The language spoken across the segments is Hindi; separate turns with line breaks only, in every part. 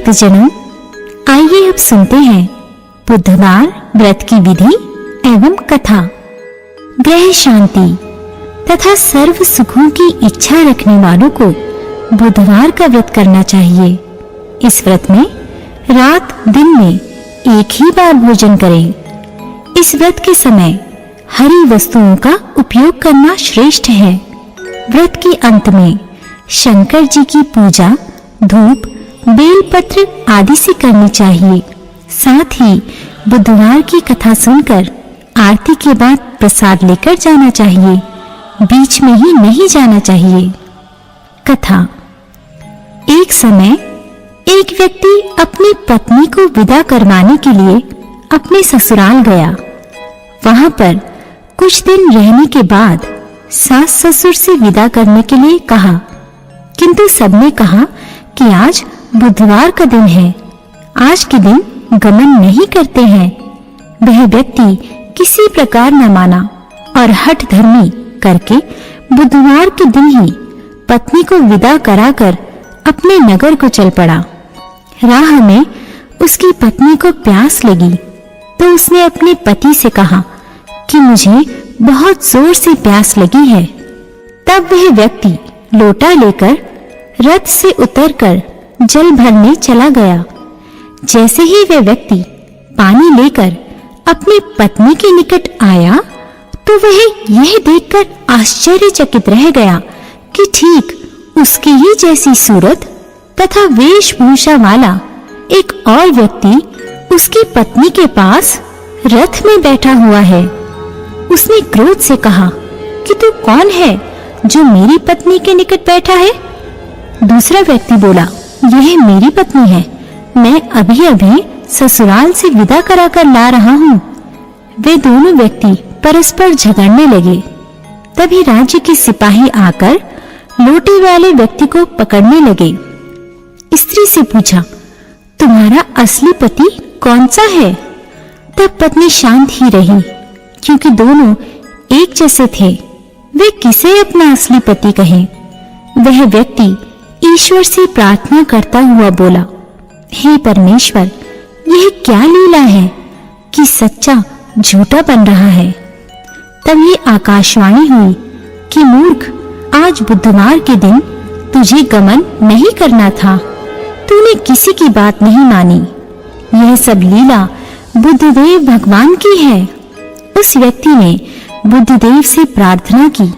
भक्तजनों, आइए अब सुनते हैं बुधवार व्रत की विधि एवं कथा। ग्रह शांति तथा सर्व सुखों की इच्छा रखने वालों को बुधवार का व्रत करना चाहिए। इस व्रत में रात दिन में एक ही बार भोजन करें। इस व्रत के समय हरी वस्तुओं का उपयोग करना श्रेष्ठ है। व्रत के अंत में शंकर जी की पूजा धूप, बेलपत्र आदि से करनी चाहिए। साथ ही बुधवार की कथा सुनकर आरती के बाद प्रसाद लेकर जाना चाहिए, बीच में ही नहीं जाना चाहिए। कथा। एक समय एक व्यक्ति अपनी पत्नी को विदा करवाने के लिए अपने ससुराल गया। वहां पर कुछ दिन रहने के बाद सास ससुर से विदा करने के लिए कहा, किंतु सबने कहा कि आज बुधवार का दिन है, आज के दिन गमन नहीं करते हैं। वह व्यक्ति किसी प्रकार न माना और हठ धर्मी करके बुधवार के दिन ही पत्नी को विदा कराकर अपने नगर को चल पड़ा। राह में उसकी पत्नी को प्यास लगी तो उसने अपने पति से कहा कि मुझे बहुत जोर से प्यास लगी है। तब वह व्यक्ति लोटा लेकर रथ से उतरकर जल भरने चला गया। जैसे ही वह व्यक्ति पानी लेकर अपनी पत्नी के निकट आया तो वह यह देखकर आश्चर्यचकित रह गया कि ठीक उसकी ही जैसी सूरत तथा वेशभूषा वाला एक और व्यक्ति उसकी पत्नी के पास रथ में बैठा हुआ है। उसने क्रोध से कहा कि तू कौन है जो मेरी पत्नी के निकट बैठा है? दूसरा व्यक्ति बोला, यह मेरी पत्नी है, मैं अभी अभी ससुराल से विदा कराकर ला रहा हूँ। वे दोनों व्यक्ति परस्पर झगड़ने लगे। तभी राज्य के सिपाही आकर लोटे वाले व्यक्ति को पकड़ने लगे। स्त्री से पूछा, तुम्हारा असली पति कौन सा है? तब पत्नी शांत ही रही, क्योंकि दोनों एक जैसे थे। वे किसे अपना असली पति कहें? वह व्यक्ति ईश्वर से प्रार्थना करता हुआ बोला, हे परमेश्वर, यह क्या लीला है कि सच्चा झूठा बन रहा है। तभी आकाशवाणी हुई कि मूर्ख, आज बुधवार के दिन तुझे गमन नहीं करना था, तूने किसी की बात नहीं मानी। यह सब लीला बुद्धदेव भगवान की है। उस व्यक्ति ने बुद्धदेव से प्रार्थना की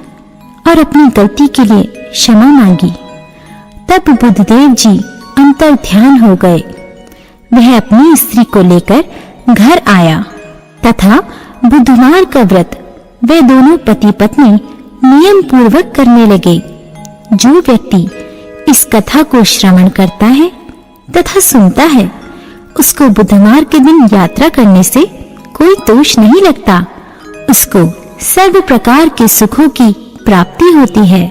और अपनी गलती के लिए क्षमा मांगी। तब बुद्धदेव जी अंतर ध्यान हो गए। वह अपनी स्त्री को लेकर घर आया तथा बुधवार का व्रत वे दोनों पति पत्नी नियम पूर्वक करने लगे। जो व्यक्ति इस कथा को श्रवण करता है तथा सुनता है, उसको बुधवार के दिन यात्रा करने से कोई दोष नहीं लगता। उसको सर्व प्रकार के सुखों की प्राप्ति होती है।